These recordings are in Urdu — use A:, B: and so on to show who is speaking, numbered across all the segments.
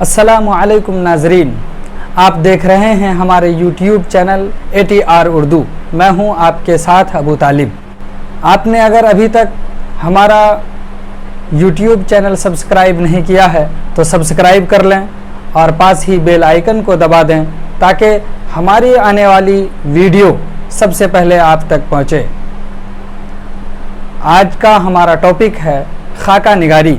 A: السلام علیکم ناظرین، آپ دیکھ رہے ہیں ہمارے یوٹیوب چینل ATR اردو۔ میں ہوں آپ کے ساتھ ابو طالب۔ آپ نے اگر ابھی تک ہمارا یوٹیوب چینل سبسکرائب نہیں کیا ہے تو سبسکرائب کر لیں اور پاس ہی بیل آئیکن کو دبا دیں تاکہ ہماری آنے والی ویڈیو سب سے پہلے آپ تک پہنچے۔ آج کا ہمارا ٹاپک ہے خاکہ نگاری۔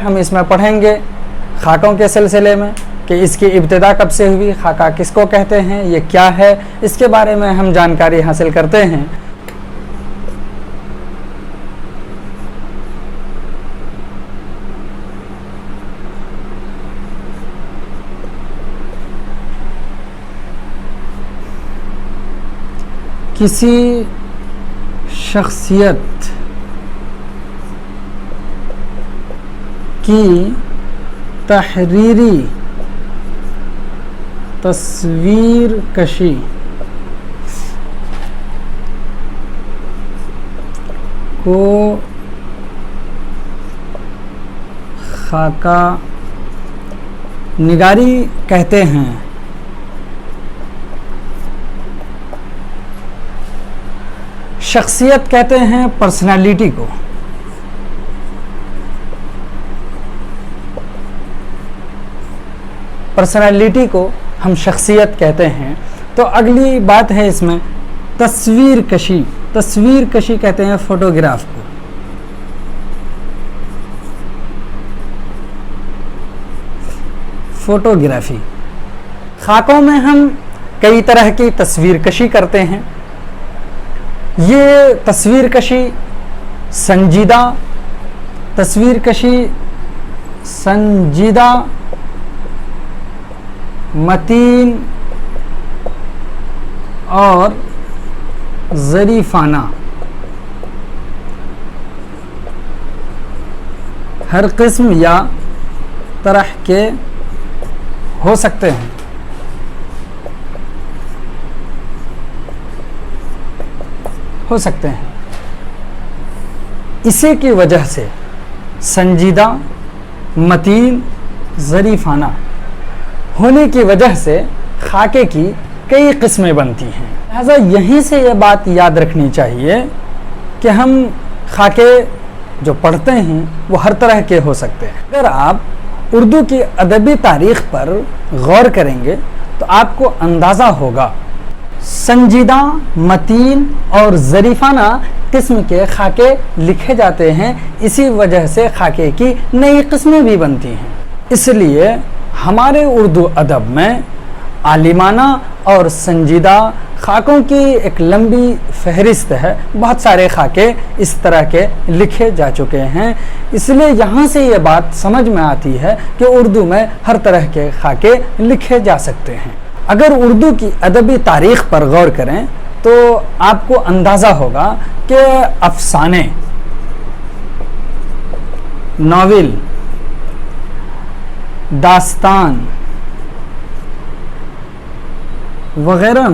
A: ہم اس میں پڑھیں گے خاکوں کے سلسلے میں کہ اس کی ابتدا کب سے ہوئی، خاکہ کس کو کہتے ہیں، یہ کیا ہے، اس کے بارے میں ہم جانکاری حاصل کرتے ہیں۔ کسی شخصیت کی تحریری تصویر کشی کو خاکہ نگاری کہتے ہیں۔ شخصیت کہتے ہیں پرسنالٹی کو۔ پرسنالٹی کو ہم شخصیت کہتے ہیں۔ تو اگلی بات ہے اس میں تصویر کشی۔ تصویر کشی کہتے ہیں فوٹوگراف کو۔ فوٹوگرافی۔ خاکوں میں ہم کئی طرح کی تصویر کشی کرتے ہیں۔ یہ تصویر کشی سنجیدہ متین اور ظریفانہ ہر قسم یا طرح کے ہو سکتے ہیں۔ اسی کی وجہ سے سنجیدہ، متین، ظریفانہ ہونے کی وجہ سے خاکے کی کئی قسمیں بنتی ہیں۔ لہذا یہیں سے یہ بات یاد رکھنی چاہیے کہ ہم خاکے جو پڑھتے ہیں وہ ہر طرح کے ہو سکتے ہیں۔ اگر آپ اردو کی ادبی تاریخ پر غور کریں گے تو آپ کو اندازہ ہوگا سنجیدہ، متین اور ظریفانہ قسم کے خاکے لکھے جاتے ہیں۔ اسی وجہ سے خاکے کی نئی قسمیں بھی بنتی ہیں۔ اس لیے ہمارے اردو ادب میں عالمانہ اور سنجیدہ خاکوں کی ایک لمبی فہرست ہے۔ بہت سارے خاکے اس طرح کے لکھے جا چکے ہیں۔ اس لیے یہاں سے یہ بات سمجھ میں آتی ہے کہ اردو میں ہر طرح کے خاکے لکھے جا سکتے ہیں۔ اگر اردو کی ادبی تاریخ پر غور کریں تو آپ کو اندازہ ہوگا کہ افسانے، ناول، داستان وغیرہ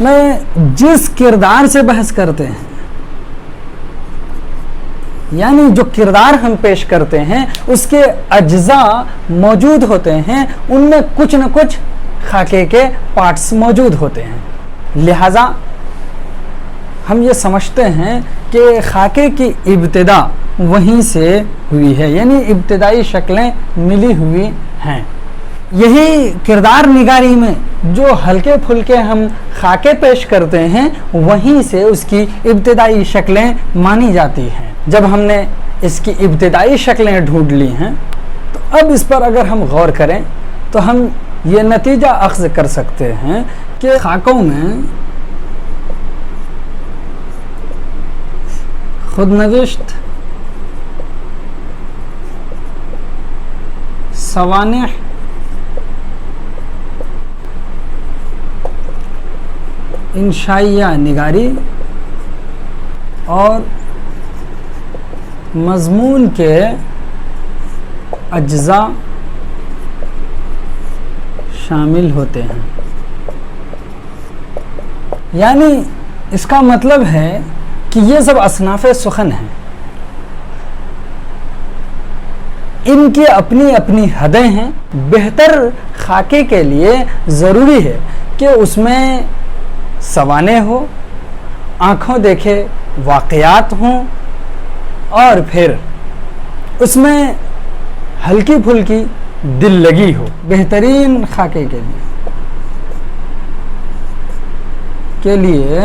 A: میں جس کردار سے بحث کرتے ہیں، یعنی جو کردار ہم پیش کرتے ہیں اس کے اجزاء موجود ہوتے ہیں، ان میں کچھ نہ کچھ خاکے کے پارٹس موجود ہوتے ہیں۔ لہذا ہم یہ سمجھتے ہیں کہ خاکے کی ابتدا وہیں سے ہوئی ہے، یعنی ابتدائی شکلیں ملی ہوئی ہیں۔ یہی کردار نگاری میں جو ہلکے پھلکے ہم خاکے پیش کرتے ہیں وہیں سے اس کی ابتدائی شکلیں مانی جاتی ہیں۔ جب ہم نے اس کی ابتدائی شکلیں ڈھونڈ لی ہیں تو اب اس پر اگر ہم غور کریں تو ہم یہ نتیجہ اخذ کر سکتے ہیں کہ خاکوں میں خود نوشت، سوانح، انشائیہ نگاری اور مضمون کے اجزاء شامل ہوتے ہیں. یعنی اس کا مطلب ہے کہ یہ سب اصناف سخن ہیں، ان کی اپنی اپنی حدیں ہیں۔ بہتر خاکے کے لیے ضروری ہے کہ اس میں سوانح ہو، آنکھوں دیکھے واقعات ہوں، اور پھر اس میں ہلکی پھلکی دل لگی ہو۔ بہترین خاکے کے لیے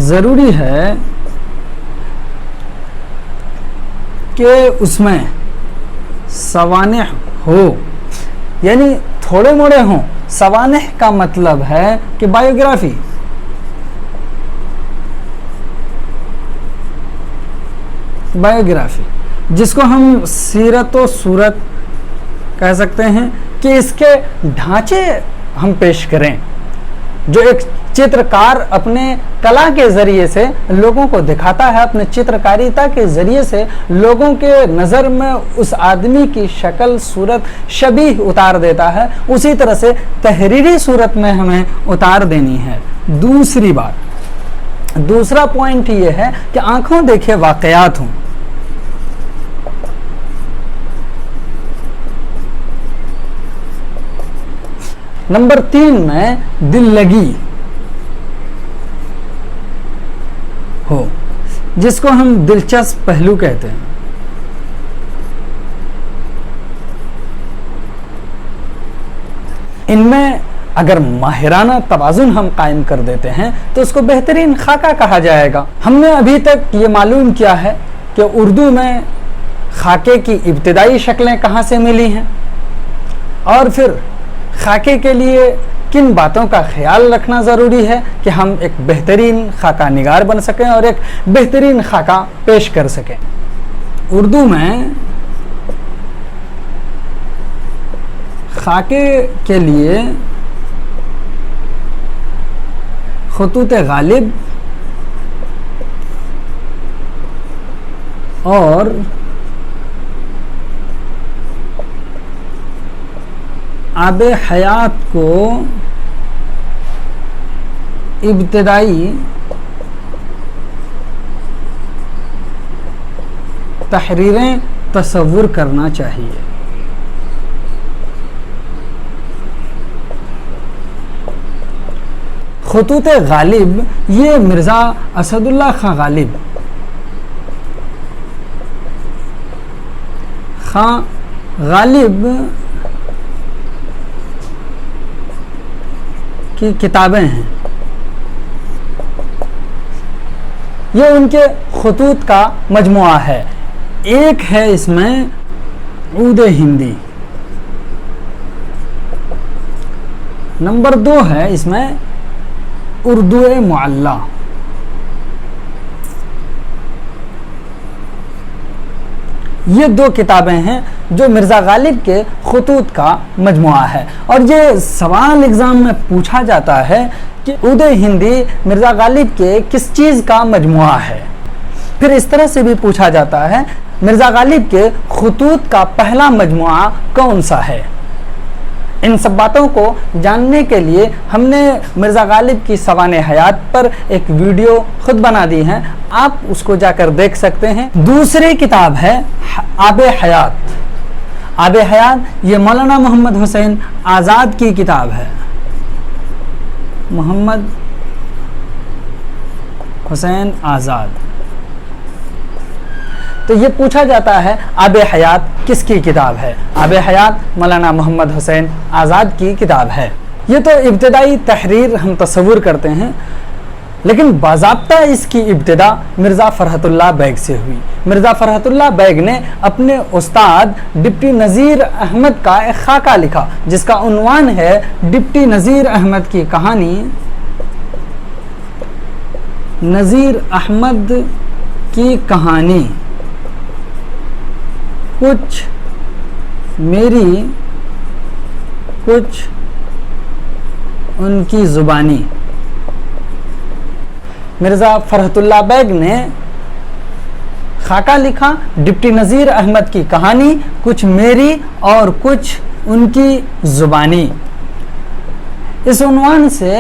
A: ضروری ہے کہ اس میں سوانح ہو، یعنی تھوڑے موڑے ہوں۔ سوانح کا مطلب ہے کہ بایوگرافی، جس کو ہم سیرت و صورت کہہ سکتے ہیں، کہ اس کے ڈھانچے ہم پیش کریں جو ایک چترکار اپنے کلا کے ذریعے سے لوگوں کو دکھاتا ہے، اپنے چترکاریتا کے ذریعے سے لوگوں کے نظر میں اس آدمی کی شکل صورت شبیہ اتار دیتا ہے، اسی طرح سے تحریری صورت میں ہمیں اتار دینی ہے۔ دوسرا پوائنٹ یہ ہے کہ آنکھوں دیکھے واقعات ہوں۔ نمبر 3 میں دل لگی ہو، جس کو ہم دلچسپ پہلو کہتے ہیں۔ ان میں اگر ماہرانہ توازن ہم قائم کر دیتے ہیں تو اس کو بہترین خاکہ کہا جائے گا۔ ہم نے ابھی تک یہ معلوم کیا ہے کہ اردو میں خاکے کی ابتدائی شکلیں کہاں سے ملی ہیں، اور پھر خاکے کے لیے کن باتوں کا خیال رکھنا ضروری ہے کہ ہم ایک بہترین خاکہ نگار بن سکیں اور ایک بہترین خاکہ پیش کر سکیں۔ اردو میں خاکے کے لیے خطوط غالب اور آب حیات کو ابتدائی تحریریں تصور کرنا چاہیے۔ خطوط غالب یہ مرزا اسد اللہ خان غالب کی کتابیں ہیں۔ یہ ان کے خطوط کا مجموعہ ہے۔ ایک ہے اس میں عود ہندی، نمبر 2 ہے اس میں اردو معلی۔ یہ 2 کتابیں ہیں جو مرزا غالب کے خطوط کا مجموعہ ہے، اور یہ سوال ایگزام میں پوچھا جاتا ہے کہ عود ہندی مرزا غالب کے کس چیز کا مجموعہ ہے۔ پھر اس طرح سے بھی پوچھا جاتا ہے مرزا غالب کے خطوط کا پہلا مجموعہ کون سا ہے۔ ان سب باتوں کو جاننے کے لیے ہم نے مرزا غالب کی سوانح حیات پر ایک ویڈیو خود بنا دی ہے، آپ اس کو جا کر دیکھ سکتے ہیں۔ دوسری کتاب ہے آب حیات۔ آب حیات یہ مولانا محمد حسین آزاد کی کتاب ہے۔ محمد حسین آزاد۔ تو یہ پوچھا جاتا ہے آب حیات کس کی کتاب ہے؟ آب حیات مولانا محمد حسین آزاد کی کتاب ہے۔ یہ تو ابتدائی تحریر ہم تصور کرتے ہیں، لیکن باضابطہ اس کی ابتدا مرزا فرحت اللہ بیگ سے ہوئی۔ مرزا فرحت اللہ بیگ نے اپنے استاد ڈپٹی نذیر احمد کا ایک خاکہ لکھا جس کا عنوان ہے ڈپٹی نذیر احمد کی کہانی۔ نذیر احمد کی کہانی، کچھ میری کچھ ان کی زبانی۔ مرزا فرحت اللہ بیگ نے خاکہ لکھا ڈپٹی نذیر احمد کی کہانی، کچھ میری اور کچھ ان کی زبانی۔ اس عنوان سے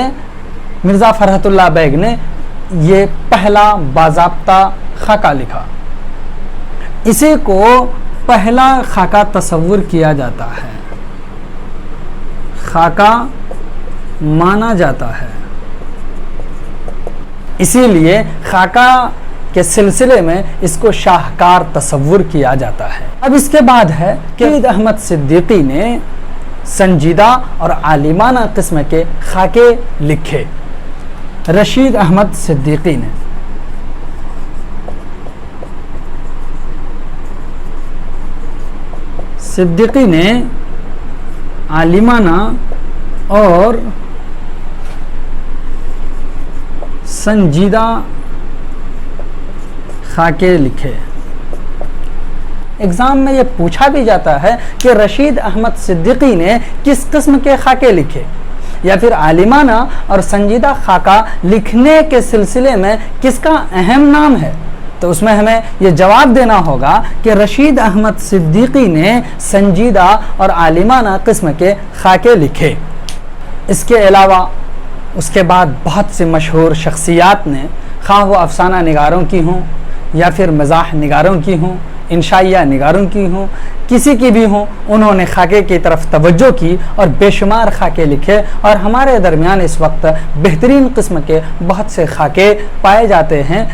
A: مرزا فرحت اللہ بیگ نے یہ پہلا باضابطہ خاکہ لکھا. اسی کو پہلا خاکہ تصور کیا جاتا ہے، خاکہ مانا جاتا ہے. اسی لیے خاکہ کے سلسلے میں اس کو شاہکار تصور کیا جاتا ہے. اب اس کے بعد ہے کہ رشید احمد صدیقی نے سنجیدہ اور عالمانہ قسم کے خاکے لکھے. رشید احمد صدیقی نے عالمانہ اور سنجیدہ خاکے لکھے. ایگزام میں یہ پوچھا بھی جاتا ہے کہ رشید احمد صدیقی نے کس قسم کے خاکے لکھے، یا پھر عالمانہ اور سنجیدہ خاکہ لکھنے کے سلسلے میں کس کا اہم نام ہے. تو اس میں ہمیں یہ جواب دینا ہوگا کہ رشید احمد صدیقی نے سنجیدہ اور عالمانہ قسم کے خاکے لکھے. اس کے علاوہ اس کے بعد بہت سے مشہور شخصیات نے، خواہ وہ افسانہ نگاروں کی ہوں یا پھر مزاح نگاروں کی ہوں، انشائیہ نگاروں کی ہوں، کسی کی بھی ہوں، انہوں نے خاکے کی طرف توجہ کی اور بے شمار خاکے لکھے. اور ہمارے درمیان اس وقت بہترین قسم کے بہت سے خاکے پائے جاتے ہیں.